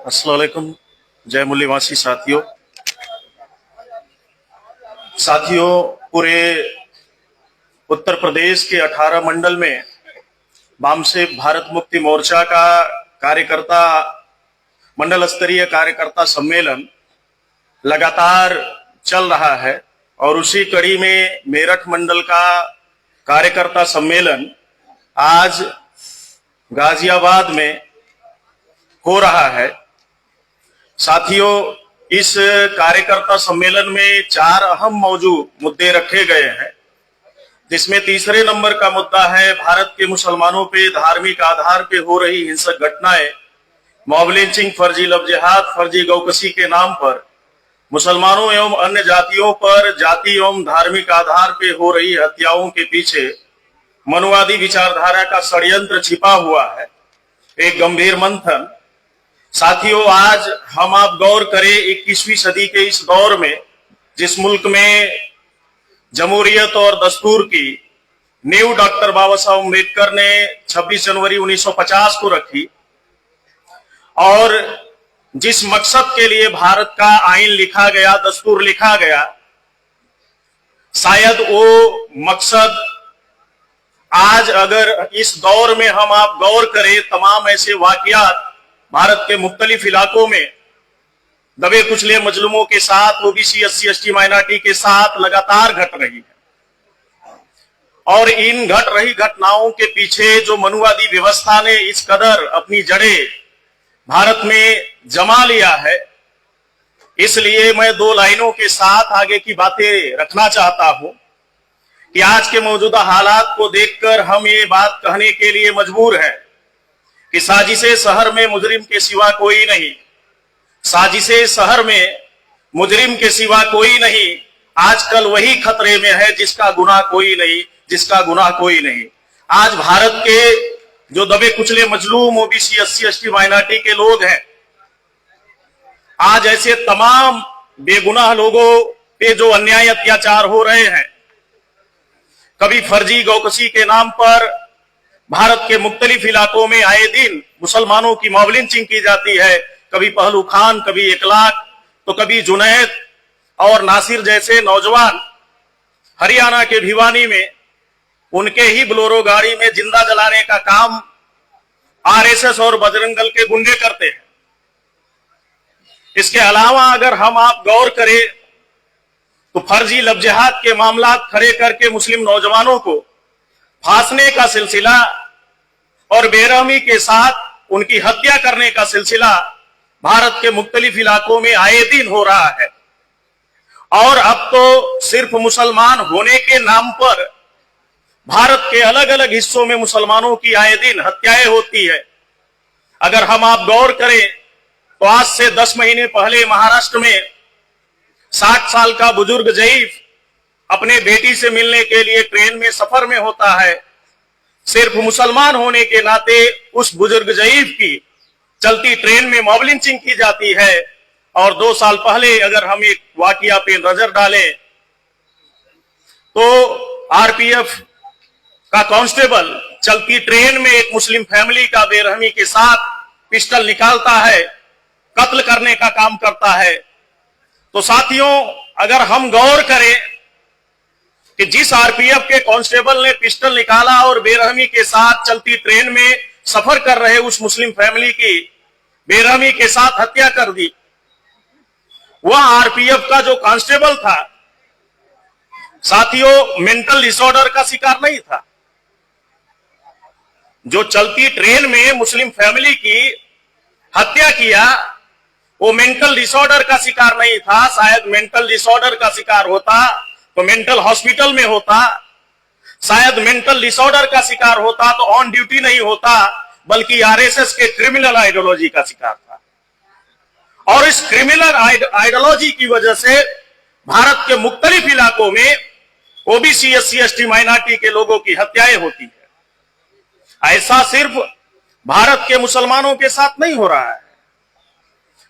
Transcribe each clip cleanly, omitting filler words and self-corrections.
अस्सलाम वालेकुम। जय मूल्यवासी साथियों। साथियों, पूरे उत्तर प्रदेश के 18 मंडल में वामसे भारत मुक्ति मोर्चा का कार्यकर्ता मंडल स्तरीय कार्यकर्ता सम्मेलन लगातार चल रहा है और उसी कड़ी में मेरठ मंडल का कार्यकर्ता सम्मेलन आज गाजियाबाद में हो रहा है। साथियों, इस कार्यकर्ता सम्मेलन में 4 अहम मुद्दे रखे गए हैं, जिसमें तीसरे नंबर का मुद्दा है भारत के मुसलमानों पे धार्मिक आधार पे हो रही हिंसक घटनाएं, मॉब लिंचिंग, फर्जी लव जिहाद, फर्जी गौकसी के नाम पर मुसलमानों एवं अन्य जातियों पर जाति एवं धार्मिक आधार पे हो रही हत्याओं के पीछे मनुवादी विचारधारा का षड्यंत्र छिपा हुआ है, एक गंभीर मंथन। साथियों, आज हम आप गौर करें 21वीं सदी के इस दौर में जिस मुल्क में जमहूरियत और दस्तूर की नींव डॉक्टर बाबा साहब अम्बेडकर ने 26 जनवरी 1950 को रखी और जिस मकसद के लिए भारत का आईन लिखा गया, दस्तूर लिखा गया, शायद वो मकसद आज अगर इस दौर में हम आप गौर करें, तमाम ऐसे वाकयात भारत के मुख्तलिफ इलाकों में दबे कुचले मजलूमों के साथ, ओबीसी, एससी, एसटी माइनॉरिटी के साथ लगातार घट रही है। और इन घट रही घटनाओं के पीछे जो मनुवादी व्यवस्था ने इस कदर अपनी जड़ें भारत में जमा लिया है, इसलिए मैं 2 लाइनों के साथ आगे की बातें रखना चाहता हूं कि आज के मौजूदा हालात को देखकर हम ये बात कहने के लिए मजबूर हैं कि साजिशे शहर में मुजरिम के सिवा कोई नहीं, साजिशे शहर में मुजरिम के सिवा कोई नहीं। आजकल वही खतरे में है जिसका गुनाह कोई नहीं, जिसका गुनाह कोई नहीं। आज भारत के जो दबे कुचले मजलूम ओबीसी, एससी, एसटी माइनॉरिटी के लोग हैं, आज ऐसे तमाम बेगुनाह लोगों पे जो अन्याय अत्याचार हो रहे हैं, कभी फर्जी गौकसी के नाम पर भारत के मुख्तलिफ इलाकों में आए दिन मुसलमानों की मॉब लिंचिंग की जाती है, कभी पहलू खान, कभी इकलाक, तो कभी जुनैद और नासिर जैसे नौजवान हरियाणा के भिवानी में उनके ही बोलेरो गाड़ी में जिंदा जलाने का काम आरएसएस और बजरंग दल के गुंडे करते हैं। इसके अलावा अगर हम आप गौर करें तो फर्जी लव जिहाद के मामला खड़े करके मुस्लिम नौजवानों को फांसने का सिलसिला और बेरहमी के साथ उनकी हत्या करने का सिलसिला भारत के मुख्तलिफ इलाकों में आए दिन हो रहा है। और अब तो सिर्फ मुसलमान होने के नाम पर भारत के अलग अलग हिस्सों में मुसलमानों की आए दिन हत्याएं होती है। अगर हम आप गौर करें तो आज से 10 महीने पहले महाराष्ट्र में 60 साल का बुजुर्ग जईफ अपने बेटी से मिलने के लिए ट्रेन में सफर में होता है। सिर्फ मुसलमान होने के नाते उस बुजुर्ग जईफ की चलती ट्रेन में मॉब लिंचिंग की जाती है। और 2 साल पहले अगर हम एक वाकया पे नजर डालें तो आरपीएफ का कांस्टेबल चलती ट्रेन में एक मुस्लिम फैमिली का बेरहमी के साथ पिस्टल निकालता है, कत्ल करने का काम करता है। तो साथियों, अगर हम गौर करें कि जिस आरपीएफ के कांस्टेबल ने पिस्टल निकाला और बेरहमी के साथ चलती ट्रेन में सफर कर रहे उस मुस्लिम फैमिली की बेरहमी के साथ हत्या कर दी, वह आरपीएफ का जो कांस्टेबल था, साथियों, मेंटल डिसऑर्डर का शिकार नहीं था। जो चलती ट्रेन में मुस्लिम फैमिली की हत्या किया, वो मेंटल डिसऑर्डर का शिकार नहीं था। शायद मेंटल डिसऑर्डर का शिकार होता तो मेंटल हॉस्पिटल में होता, शायद मेंटल डिसऑर्डर का शिकार होता तो ऑन ड्यूटी नहीं होता, बल्कि आरएसएस के क्रिमिनल आइडियोलॉजी का शिकार था। और इस क्रिमिनल आइडियोलॉजी की वजह से भारत के मुख्तलिफ इलाकों में ओबीसी, एससी, एसटी माइनॉरिटी के लोगों की हत्याएं होती है। ऐसा सिर्फ भारत के मुसलमानों के साथ नहीं हो रहा है,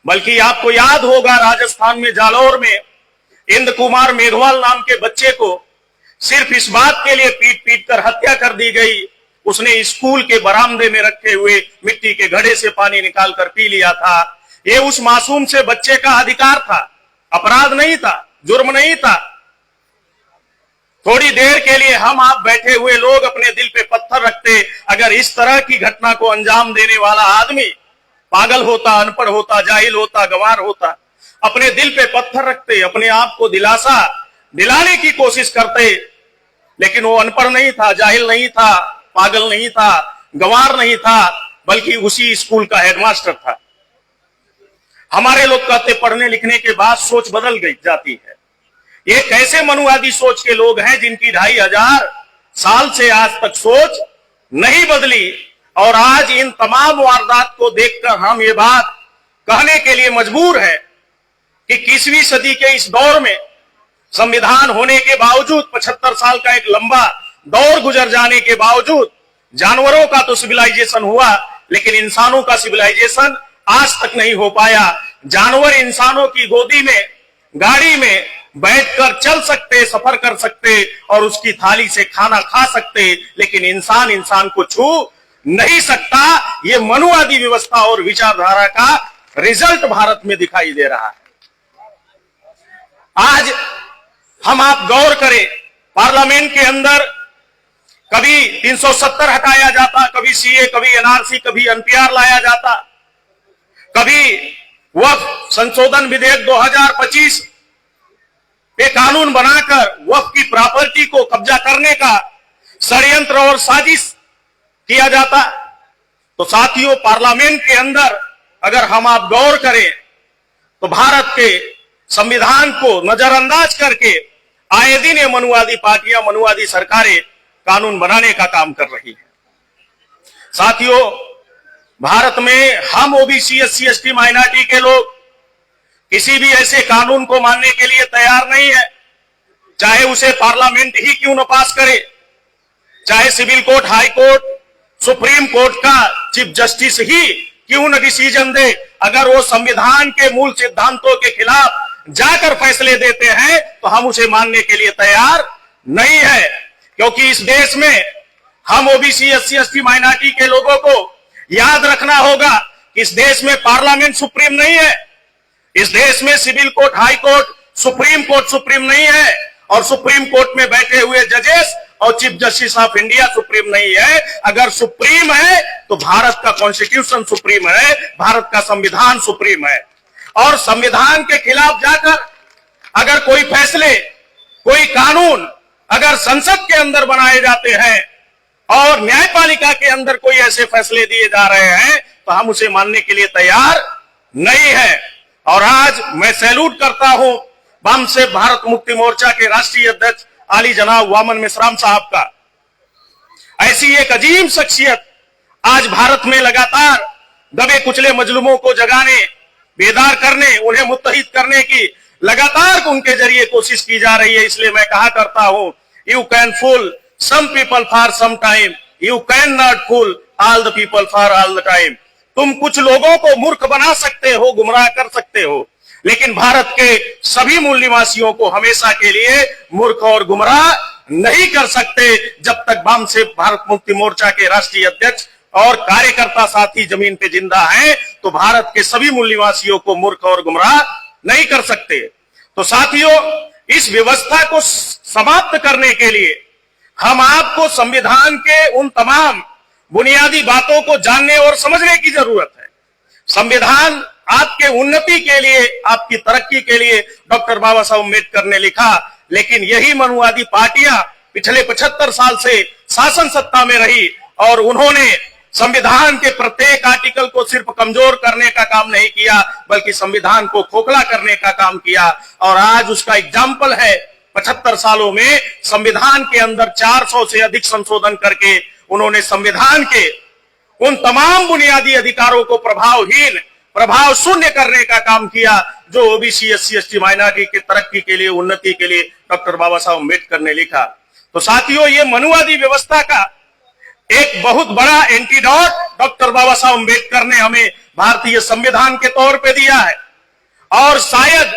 बल्कि आपको याद होगा राजस्थान में जालौर में इंद्र कुमार मेघवाल नाम के बच्चे को सिर्फ इस बात के लिए पीट पीट कर हत्या कर दी गई, उसने स्कूल के बरामदे में रखे हुए मिट्टी के घड़े से पानी निकाल कर पी लिया था। ये उस मासूम से बच्चे का अधिकार था, अपराध नहीं था, जुर्म नहीं था। थोड़ी देर के लिए हम आप बैठे हुए लोग अपने दिल पे पत्थर रखते अगर इस तरह की घटना को अंजाम देने वाला आदमी पागल होता, अनपढ़ होता, जाहिल होता, गंवार होता। अपने दिल पे पत्थर रखते, अपने आप को दिलासा दिलाने की कोशिश करते, लेकिन वो अनपढ़ नहीं था, जाहिल नहीं था, पागल नहीं था, गंवार नहीं था, बल्कि उसी स्कूल का हेडमास्टर था। हमारे लोग कहते पढ़ने लिखने के बाद सोच बदल गई जाती है। ये कैसे मनुवादी सोच के लोग हैं जिनकी 2500 साल से आज तक सोच नहीं बदली, और आज इन तमाम वारदात को देखकर हम ये बात कहने के लिए मजबूर हैं कि 21वीं सदी के इस दौर में संविधान होने के बावजूद, 75 साल का एक लंबा दौर गुजर जाने के बावजूद, जानवरों का तो सिविलाइजेशन हुआ लेकिन इंसानों का सिविलाइजेशन आज तक नहीं हो पाया। जानवर इंसानों की गोदी में, गाड़ी में बैठकर चल सकते, सफर कर सकते और उसकी थाली से खाना खा सकते, लेकिन इंसान इंसान को छू नहीं सकता। ये मनुवादी व्यवस्था और विचारधारा का रिजल्ट भारत में दिखाई दे रहा है। आज हम आप गौर करें, पार्लियामेंट के अंदर कभी 370 हटाया जाता, कभी सीए, कभी एनआरसी, कभी एनपीआर लाया जाता, कभी वक्फ संशोधन विधेयक 2025 पे कानून बनाकर वक्फ की प्रॉपर्टी को कब्जा करने का षड्यंत्र और साजिश किया जाता। तो साथियों, पार्लियामेंट के अंदर अगर हम आप गौर करें तो भारत के संविधान को नजरअंदाज करके आए दिन ये मनुवादी पार्टियां, मनुवादी सरकारें कानून बनाने का काम कर रही है। साथियों, भारत में हम ओबीसी, एससी, एसटी, माइनॉरिटी के लोग किसी भी ऐसे कानून को मानने के लिए तैयार नहीं है, चाहे उसे पार्लियामेंट ही क्यों न पास करे, चाहे civil court, high court, supreme court का चीफ जस्टिस ही क्यों न डिसीजन दे। अगर वो संविधान के मूल सिद्धांतों के खिलाफ जाकर फैसले देते हैं तो हम उसे मानने के लिए तैयार नहीं है, क्योंकि इस देश में हम ओबीसी, एससी, एसटी, माइनॉरिटी के लोगों को याद रखना होगा कि इस देश में पार्लियामेंट सुप्रीम नहीं है, इस देश में civil court, high court, supreme court supreme नहीं है, और सुप्रीम कोर्ट में बैठे हुए जजेस और chief justice of India supreme नहीं है। अगर सुप्रीम है तो भारत का कॉन्स्टिट्यूशन सुप्रीम है, भारत का संविधान सुप्रीम है, और संविधान के खिलाफ जाकर अगर कोई फैसले, कोई कानून अगर संसद के अंदर बनाए जाते हैं और न्यायपालिका के अंदर कोई ऐसे फैसले दिए जा रहे हैं तो हम उसे मानने के लिए तैयार नहीं है। और आज मैं सैल्यूट करता हूं वाम से भारत मुक्ति मोर्चा के राष्ट्रीय अध्यक्ष आली जनाब वामन मेश्राम साहब का। ऐसी एक अजीम शख्सियत आज भारत में लगातार दबे कुचले मजलूमों को जगाने, बेदार करने, उन्हें मुत्तहिद करने की लगातार उनके जरिए कोशिश की जा रही है। इसलिए मैं कहा करता हूं, you can fool some people for some time, you can not fool all the people for all the time. तुम कुछ लोगों को मूर्ख बना सकते हो, गुमराह कर सकते हो, लेकिन भारत के सभी मूल निवासियों को हमेशा के लिए मूर्ख और गुमराह नहीं कर सकते। जब तक वाम से भारत मुक्ति मोर्चा के राष्ट्रीय अध्यक्ष और कार्यकर्ता साथी जमीन पे जिंदा हैं तो भारत के सभी मूल निवासियों को मूर्ख और गुमराह नहीं कर सकते। तो साथियों, इस व्यवस्था को समाप्त करने के लिए हम आपको संविधान के उन तमाम बुनियादी बातों को जानने और समझने की जरूरत है। संविधान आपके उन्नति के लिए, आपकी तरक्की के लिए डॉक्टर बाबा साहब अम्बेडकर ने लिखा, लेकिन यही मनुवादी पार्टियां पिछले 75 साल से शासन सत्ता में रही और उन्होंने संविधान के प्रत्येक आर्टिकल को सिर्फ कमजोर करने का काम नहीं किया, बल्कि संविधान को खोखला करने का काम किया। और आज उसका एग्जाम्पल है, 75 सालों में संविधान के अंदर 400 से अधिक संशोधन करके उन्होंने संविधान के उन तमाम बुनियादी अधिकारों को प्रभावहीन, प्रभाव शून्य करने का काम किया जो ओबीसी, एससी, एसटी, माइनॉरिटी की तरक्की के लिए, उन्नति के लिए डॉक्टर बाबा साहब अम्बेडकर ने लिखा। तो साथियों, ये मनुवादी व्यवस्था का एक बहुत बड़ा एंटीडोट डॉक्टर बाबा साहब अम्बेडकर ने हमें भारतीय संविधान के तौर पे दिया है। और शायद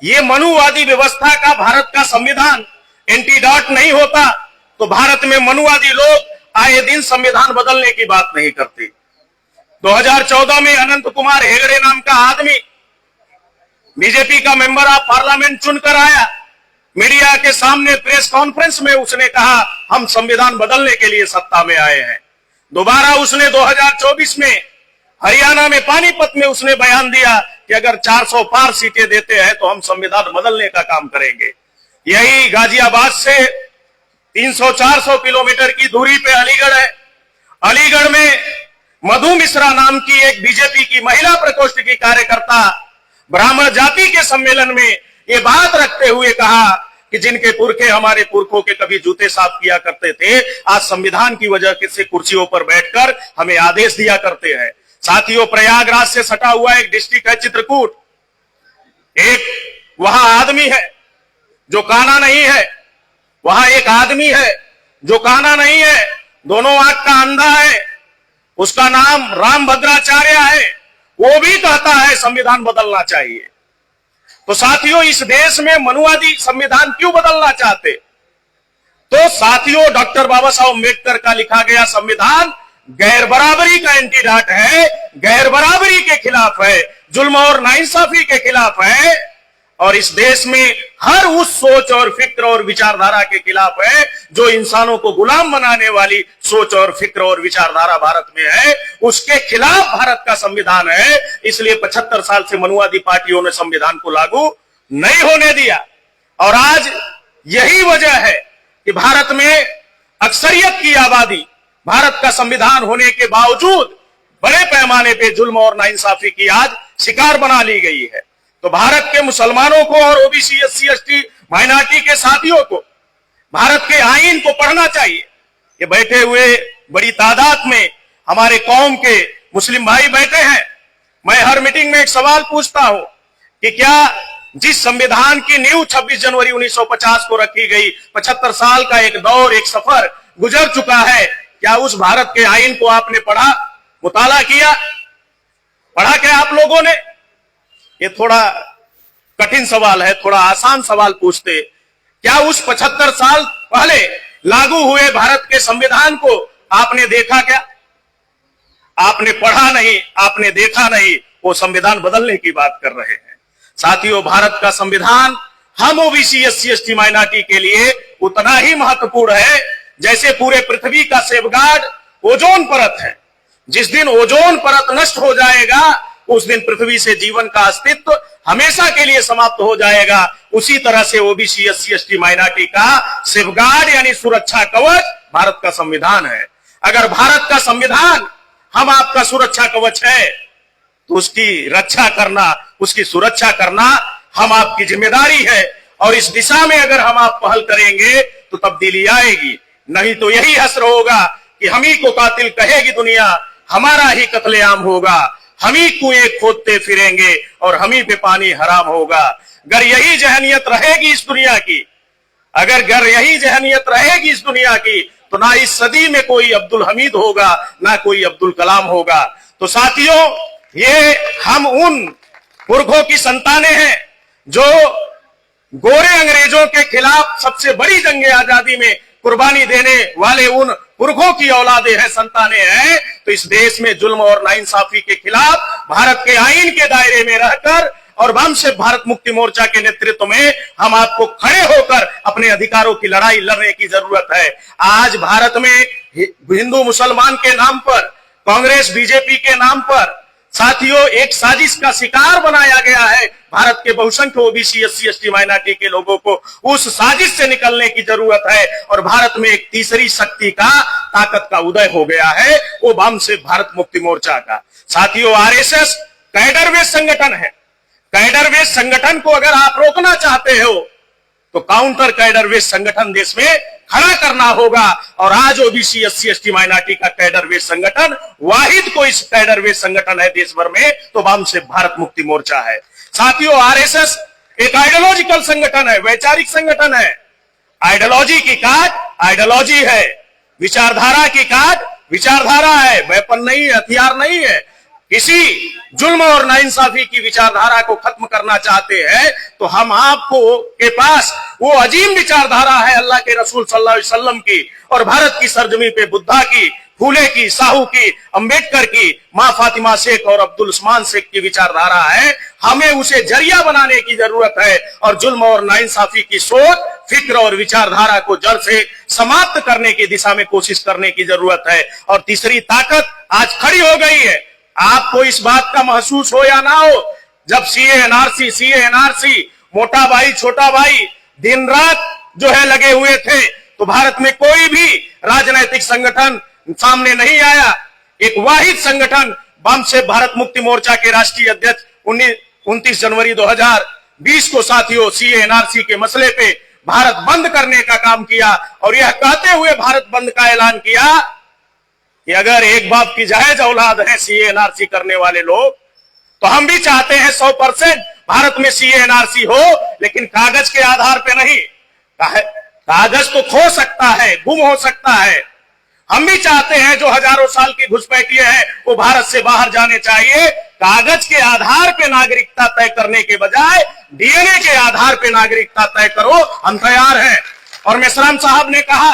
ये मनुवादी व्यवस्था का भारत का संविधान एंटीडोट नहीं होता तो भारत में मनुवादी लोग आए दिन संविधान बदलने की बात नहीं करते। 2014 में अनंत कुमार हेगड़े नाम का आदमी बीजेपी का मेंबर ऑफ पार्लियामेंट चुनकर आया। मीडिया के सामने प्रेस कॉन्फ्रेंस में उसने कहा हम संविधान बदलने के लिए सत्ता में आए हैं। दोबारा उसने 2024 में हरियाणा में पानीपत में उसने बयान दिया कि अगर 400 पार सीटें देते हैं तो हम संविधान बदलने का काम करेंगे। यही गाजियाबाद से 300-400 किलोमीटर की दूरी पे अलीगढ़ है। अलीगढ़ में मधु मिश्रा नाम की एक बीजेपी की महिला प्रकोष्ठ की कार्यकर्ता ब्राह्मण जाति के सम्मेलन में ये बात रखते हुए कहा कि जिनके पुरखे हमारे पुरखों के कभी जूते साफ किया करते थे, आज संविधान की वजह से कुर्सियों पर बैठकर हमें आदेश दिया करते हैं। साथियों, प्रयागराज से सटा हुआ एक डिस्ट्रिक्ट है चित्रकूट। एक वहां आदमी है जो काना नहीं है, वहां एक आदमी है जो काना नहीं है, दोनों आंख का अंधा है, उसका नाम रामभद्राचार्य है। वो भी कहता है संविधान बदलना चाहिए। तो साथियों, इस देश में मनुवादी संविधान क्यों बदलना चाहते? तो साथियों, डॉक्टर बाबा साहब अम्बेडकर का लिखा गया संविधान गैर बराबरी का एंटीडॉट है, गैर बराबरी के खिलाफ है, जुल्म और नाइंसाफी के खिलाफ है, और इस देश में हर उस सोच और फिक्र और विचारधारा के खिलाफ है जो इंसानों को गुलाम बनाने वाली सोच और फिक्र और विचारधारा भारत में है। उसके खिलाफ भारत का संविधान है। इसलिए 75 साल से मनुवादी पार्टियों ने संविधान को लागू नहीं होने दिया। और आज यही वजह है कि भारत में अक्सरियत की आबादी भारत का संविधान होने के बावजूद बड़े पैमाने पे जुल्म और नाइंसाफी की आज शिकार बना ली गई है। तो भारत के मुसलमानों को और ओबीसी, एससी, एसटी, माइनॉरिटी के साथियों को भारत के आईन को पढ़ना चाहिए। ये बैठे हुए बड़ी तादाद में हमारे कौम के मुस्लिम भाई बैठे हैं। मैं हर मीटिंग में एक सवाल पूछता हूं कि क्या जिस संविधान की नींव 26 जनवरी 1950 को रखी गई, 75 साल का एक दौर, एक सफर गुजर चुका है, क्या उस भारत के आईन को आपने पढ़ा, मुताला किया? पढ़ा क्या आप लोगों ने? ये थोड़ा कठिन सवाल है, थोड़ा आसान सवाल पूछते। क्या उस 75 साल पहले लागू हुए भारत के संविधान को आपने देखा क्या? आपने पढ़ा नहीं, आपने देखा नहीं, वो संविधान बदलने की बात कर रहे हैं। साथियों, भारत का संविधान हम ओबीसी, एससी, एसटी, माइनॉरिटी के लिए उतना ही महत्वपूर्ण है जैसे पूरे पृथ्वी का सेफगार्ड ओजोन परत है। जिस दिन ओजोन परत नष्ट हो जाएगा उस दिन पृथ्वी से जीवन का अस्तित्व हमेशा के लिए समाप्त हो जाएगा। उसी तरह से ओबीसी, एससी, एसटी, माइनॉरिटी का सेफगार्ड यानी सुरक्षा कवच भारत का संविधान है। अगर भारत का संविधान हम आपका सुरक्षा कवच है तो उसकी रक्षा करना, उसकी सुरक्षा करना हम आपकी जिम्मेदारी है। और इस दिशा में अगर हम आप पहल करेंगे तो तब्दीली आएगी। नहीं तो यही हश्र होगा कि हम ही को कातिल कहेगी दुनिया, हमारा ही कत्लेआम होगा, हम ही कुएं खोदते फिरेंगे और हम ही पे पानी हराम होगा। अगर यही जहनियत रहेगी इस दुनिया की, अगर यही जहनियत रहेगी इस दुनिया की, तो ना इस सदी में कोई अब्दुल हमीद होगा, ना कोई अब्दुल कलाम होगा। तो साथियों, ये हम उन पुरखों की संतानें हैं जो गोरे अंग्रेजों के खिलाफ सबसे बड़ी जंग आजादी में कुर्बानी देने वाले उन पुरखों की औलादे हैं, संतानें हैं। तो इस देश में जुल्म और नाइंसाफी के खिलाफ भारत के आईन के दायरे में रहकर और वामशेष भारत मुक्ति मोर्चा के नेतृत्व में हम आपको खड़े होकर अपने अधिकारों की लड़ाई लड़ने की जरूरत है। आज भारत में हिंदू मुसलमान के नाम पर, कांग्रेस बीजेपी के नाम पर साथियों एक साजिश का शिकार बनाया गया है। भारत के बहुसंख्य ओबीसी, एससी, एसटी, माइनॉरिटी के लोगों को उस साजिश से निकलने की जरूरत है। और भारत में एक तीसरी शक्ति का, ताकत का उदय हो गया है, वो वामशेष भारत मुक्ति मोर्चा का। साथियों, आरएसएस कैडरवेज संगठन है। कैडरवेज संगठन को अगर आप रोकना चाहते हो तो काउंटर कैडरवेज संगठन देश में खड़ा करना होगा। और आज ओबीसी, एससी, एसटी, माइनॉरिटी का कैडरवेज संगठन वाहिद कोई कैडरवेज संगठन है देश भर में तो वामशेष भारत मुक्ति मोर्चा है। साथियों, आरएसएस एक आइडियोलॉजिकल संगठन है, वैचारिक संगठन है। आइडियोलॉजी की काट आइडियोलॉजी है, विचारधारा की काट विचारधारा है, वेपन नहीं है, हथियार नहीं है। किसी जुल्म और नाइंसाफी की विचारधारा को खत्म करना चाहते हैं तो हम आपको के पास वो अजीम विचारधारा है अल्लाह के रसूल सल्लल्लाहु अलैहि वसल्लम की और भारत की सरजमी पे बुद्धा की, फूले की, साहू की, अंबेडकर की, मां फातिमा शेख और अब्दुल उस्मान शेख की विचारधारा है। हमें उसे जरिया बनाने की जरूरत है और जुल्म और नाइंसाफी की सोच, फिक्र और विचारधारा को जड़ से समाप्त करने की दिशा में कोशिश करने की जरूरत है। और तीसरी ताकत आज खड़ी हो गई है। आपको इस बात का महसूस हो या ना हो, जब सीए एनआरसी मोटा भाई छोटा भाई दिन रात जो है लगे हुए थे, तो भारत में कोई भी राजनीतिक संगठन सामने नहीं आया। एक वाहिद संगठन वामशेप भारत मुक्ति मोर्चा के राष्ट्रीय अध्यक्ष 29 जनवरी 2020 को साथियों सीए एनआरसी के मसले पे भारत बंद करने का काम किया और यह कहते हुए भारत बंद का ऐलान किया कि अगर एक बाप की जायज औलाद है सीए एनआरसी करने वाले लोग, तो हम भी चाहते हैं 100% भारत में सीए एनआरसी हो, लेकिन कागज के आधार पे नहीं। कागज तो खो सकता है, गुम हो सकता है। हम भी चाहते हैं जो हजारों साल की घुसपैठिए हैं वो भारत से बाहर जाने चाहिए। कागज के आधार पे नागरिकता तय करने के बजाय डीएनए के आधार पे नागरिकता तय करो, हम तैयार हैं। और मेश्राम साहब ने कहा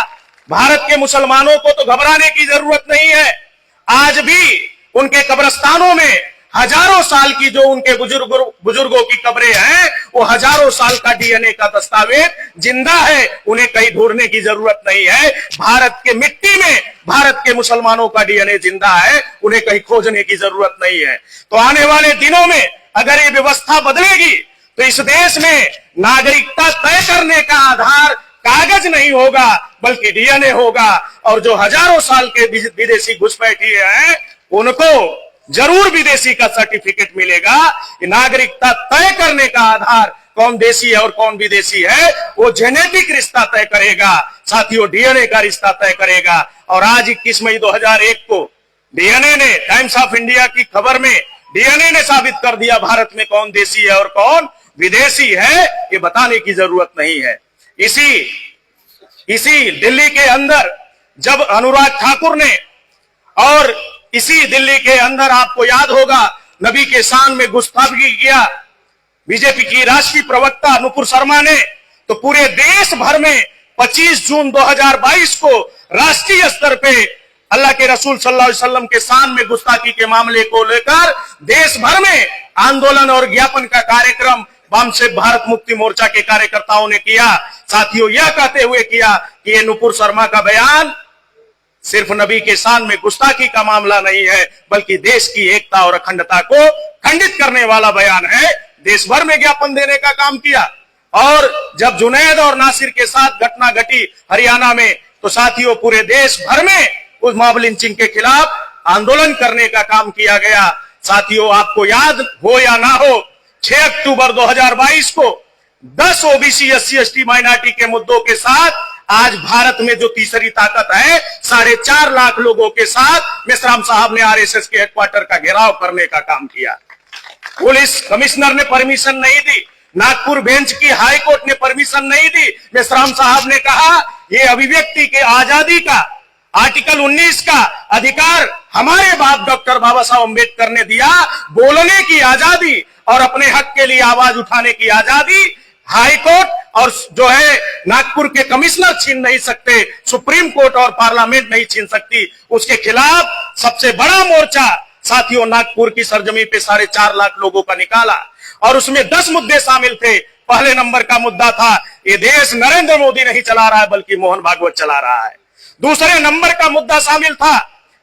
भारत के मुसलमानों को तो घबराने की जरूरत नहीं है। आज भी उनके कब्रिस्तानों में हजारों साल की जो उनके बुजुर्गों की कब्रें हैं, वो हजारों साल का डीएनए का दस्तावेज जिंदा है, उन्हें कहीं ढूंढने की जरूरत नहीं है। भारत के मिट्टी में भारत के मुसलमानों का डीएनए जिंदा है, उन्हें कहीं खोजने की जरूरत नहीं है। तो आने वाले दिनों में अगर ये व्यवस्था बदलेगी तो इस देश में नागरिकता तय करने का आधार कागज नहीं होगा बल्कि डीएनए होगा। और जो हजारों साल के विदेशी घुसपैठिए हैं उनको जरूर विदेशी का सर्टिफिकेट मिलेगा। नागरिकता तय करने का आधार कौन देशी है और कौन विदेशी है वो जेनेटिक रिश्ता तय करेगा साथियों, डीएनए का रिश्ता तय करेगा। और आज 21 मई 2001 को डीएनए ने, टाइम्स ऑफ इंडिया की खबर में डीएनए ने साबित कर दिया भारत में कौन देशी है और कौन विदेशी है, ये बताने की जरूरत नहीं है। इसी दिल्ली के अंदर जब अनुराग ठाकुर ने और इसी दिल्ली के अंदर आपको याद होगा नबी के शान में गुस्ताखी किया बीजेपी की राष्ट्रीय प्रवक्ता नुपुर शर्मा ने, तो पूरे देश भर में 25 जून 2022 को राष्ट्रीय स्तर पे अल्लाह के रसूल सल्लल्लाहु अलैहि वसल्लम के शान में गुस्ताखी के मामले को लेकर देश भर में आंदोलन और ज्ञापन का कार्यक्रम वामशेप भारत मुक्ति मोर्चा के कार्यकर्ताओं ने किया। साथियों, यह कहते हुए किया कि ये नुपुर शर्मा का बयान सिर्फ नबी के शान में गुस्ताखी का मामला नहीं है बल्कि देश की एकता और अखंडता को खंडित करने वाला बयान है। देश भर में ज्ञापन देने का काम किया। और जब जुनैद और नासिर के साथ घटना घटी हरियाणा में, तो साथियों पूरे देश भर में उस मॉब लिंचिंग के खिलाफ आंदोलन करने का काम किया गया। साथियों, आपको याद हो या ना हो, 6 अक्टूबर 2022 को 10 ओबीसी SC ST माइनॉरिटी के मुद्दों के साथ आज भारत में जो तीसरी ताकत है 4.5 लाख लोगों के साथ मेश्राम साहब ने आरएसएस के हेडक्वार्टर का घेराव करने का काम किया। पुलिस कमिश्नर ने परमिशन नहीं दी, नागपुर बेंच की हाई कोर्ट ने परमिशन नहीं दी। मेश्राम साहब ने कहा ये अभिव्यक्ति के आजादी का आर्टिकल 19 का अधिकार हमारे बाप डॉक्टर बाबा साहब अम्बेडकर ने दिया। बोलने की आजादी और अपने हक के लिए आवाज उठाने की आजादी हाई कोर्ट और जो है नागपुर के कमिश्नर छीन नहीं सकते, सुप्रीम कोर्ट और पार्लियामेंट नहीं छीन सकती। उसके खिलाफ सबसे बड़ा मोर्चा साथियों नागपुर की सरजमी पे 4.5 लाख लोगों का निकाला और उसमें 10 मुद्दे शामिल थे। पहले नंबर का मुद्दा था ये देश नरेंद्र मोदी नहीं चला रहा है बल्कि मोहन भागवत चला रहा है। दूसरे नंबर का मुद्दा शामिल था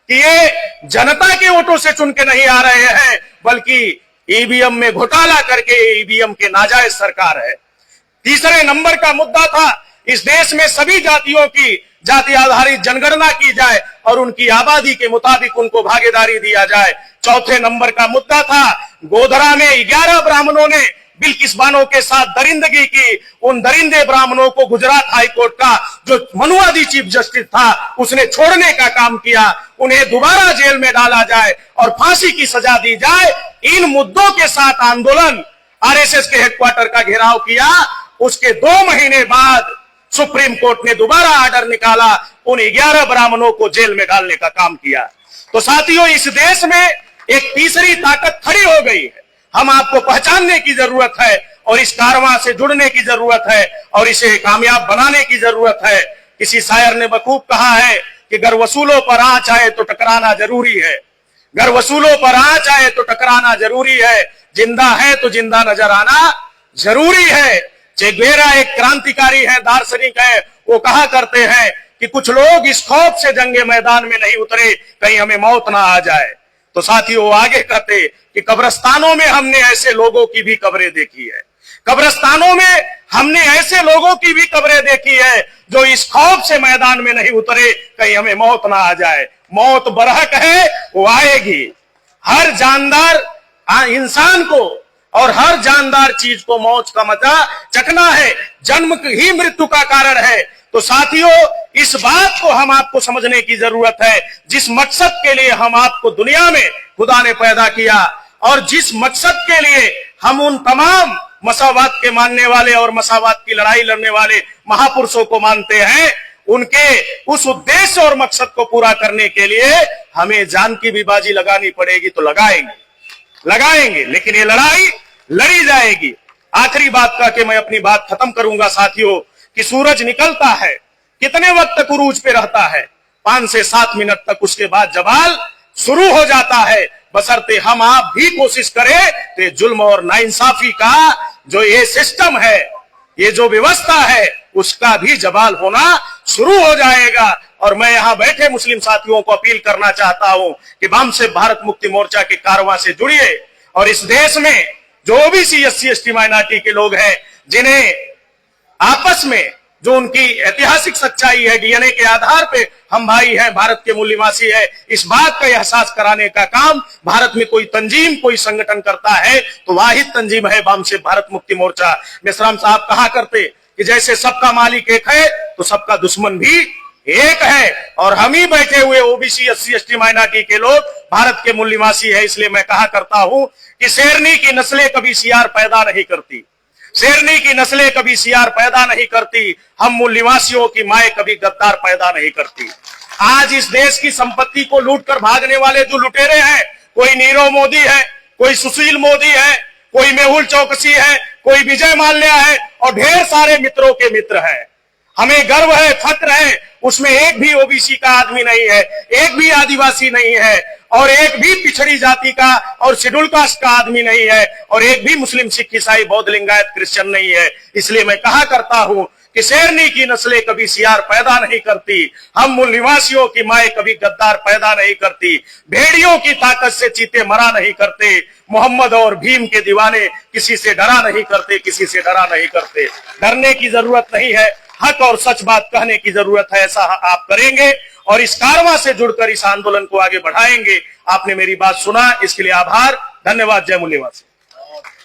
कि ये जनता के वोटों से चुन के नहीं आ रहे हैं बल्कि ईवीएम में घोटाला करके ईवीएम के नाजायज सरकार है। तीसरे नंबर का मुद्दा था इस देश में सभी जातियों की जाति आधारित जनगणना की जाए और उनकी आबादी के मुताबिक उनको भागीदारी दिया जाए। चौथे नंबर का मुद्दा था गोधरा में 11 ब्राह्मणों ने बिल्किस बानो के साथ दरिंदगी की। उन दरिंदे ब्राह्मणों को गुजरात हाईकोर्ट का जो मनुवादी चीफ जस्टिस था उसने छोड़ने का काम किया। उन्हें दोबारा जेल में डाला जाए और फांसी की सजा दी जाए। इन मुद्दों के साथ आंदोलन आरएसएस के हेडक्वार्टर का घेराव किया। उसके 2 महीने बाद सुप्रीम कोर्ट ने दोबारा आर्डर निकाला, उन 11 ब्राह्मणों को जेल में डालने का काम किया। तो साथियों इस देश में एक तीसरी ताकत खड़ी हो गई है। हम आपको पहचानने की जरूरत है और इस कारवां से जुड़ने की जरूरत है और इसे कामयाब बनाने की जरूरत है। किसी शायर ने बखूब कहा है कि घर वसूलों पर आंच आए तो टकराना जरूरी है, घर वसूलों पर आंच आए तो टकराना जरूरी है, जिंदा है तो जिंदा नजर आना जरूरी है। चे गुवेरा एक क्रांतिकारी है, दार्शनिक है, वो कहा करते हैं कि कुछ लोग इस खौफ से जंगे मैदान में नहीं उतरे कहीं हमें मौत ना आ जाए। तो साथियों वो आगे कहते कि कब्रिस्तानों में हमने ऐसे लोगों की भी कब्रें देखी है, कब्रिस्तानों में हमने ऐसे लोगों की भी कब्रें देखी है जो इस खौफ से मैदान में नहीं उतरे कहीं हमें मौत ना आ जाए। मौत बरहक है, वो आएगी। हर जानदार इंसान को और हर जानदार चीज को मौत का मजा चखना है, जन्म ही मृत्यु का कारण है। तो साथियों इस बात को हम आपको समझने की जरूरत है, जिस मकसद के लिए हम आपको दुनिया में खुदा ने पैदा किया और जिस मकसद के लिए हम उन तमाम मसावात के मानने वाले और मसावात की लड़ाई लड़ने वाले महापुरुषों को मानते हैं, उनके उस उद्देश्य और मकसद को पूरा करने के लिए हमें जान की भी बाजी लगानी पड़ेगी तो लगाएंगे, लेकिन ये लड़ाई लड़ी जाएगी। आखिरी बात कह के मैं अपनी बात खत्म करूंगा साथियों कि सूरज निकलता है, कितने वक्त तक उरूज पे रहता है? 5 से 7 मिनट तक, उसके बाद जवाल शुरू हो जाता है। बशर्ते हम आप भी कोशिश करें तो जुल्म और नाइंसाफी का जो ये सिस्टम है, ये जो व्यवस्था है, उसका भी जवाल होना शुरू हो जाएगा। और मैं यहां बैठे मुस्लिम साथियों को अपील करना चाहता हूं कि बम से भारत मुक्ति मोर्चा के कारवां से जुड़िए और इस देश में जो ओबीसी SC ST माइनॉरिटी के लोग हैं, जिन्हें आपस में जो उनकी ऐतिहासिक सच्चाई है, डीएनए के आधार पे हम भाई हैं, भारत के मूल निवासी है, इस बात का एहसास कराने का काम भारत में कोई तंजीम, कोई संगठन करता है तो वाहिद तंजीम है बम से भारत मुक्ति मोर्चा। मेश्राम साहब कहा करते कि जैसे सबका मालिक एक है तो सबका दुश्मन भी एक है, और हम ही बैठे हुए ओबीसी SC ST माइनॉरिटी के लोग भारत के मूल निवासी है। इसलिए मैं कहा करता हूं कि शेरनी की नस्लें कभी सियार पैदा नहीं करती, शेरनी की नस्लें कभी सियार पैदा नहीं करती, हम मूल निवासियों की माए कभी गद्दार पैदा नहीं करती। आज इस देश की संपत्ति को लूट कर भागने वाले जो लुटेरे हैं, कोई नीरव मोदी है, कोई सुशील मोदी है, कोई मेहुल चौकसी है, कोई विजय माल्या है और ढेर सारे मित्रों के मित्र हैं। हमें गर्व है, फक्र है, उसमें एक भी ओबीसी का आदमी नहीं है, एक भी आदिवासी नहीं है और एक भी पिछड़ी जाति का और शेड्यूल कास्ट का आदमी नहीं है और एक भी मुस्लिम, सिख, ईसाई, बौद्ध, लिंगायत, क्रिश्चियन नहीं है। इसलिए मैं कहा करता हूं कि शेरनी की नस्लें कभी सियार पैदा नहीं करती, हम मूल निवासियों की माए कभी गद्दार पैदा नहीं करती, भेड़ियों की ताकत से चीते मरा नहीं करते, मोहम्मद और भीम के दीवाने किसी से डरा नहीं करते, किसी से डरा नहीं करते। डरने की जरूरत नहीं है, हक और सच बात कहने की जरूरत है। ऐसा आप करेंगे और इस कारवां से जुड़कर इस आंदोलन को आगे बढ़ाएंगे। आपने मेरी बात सुना, इसके लिए आभार, धन्यवाद। जय मूल्यवासी।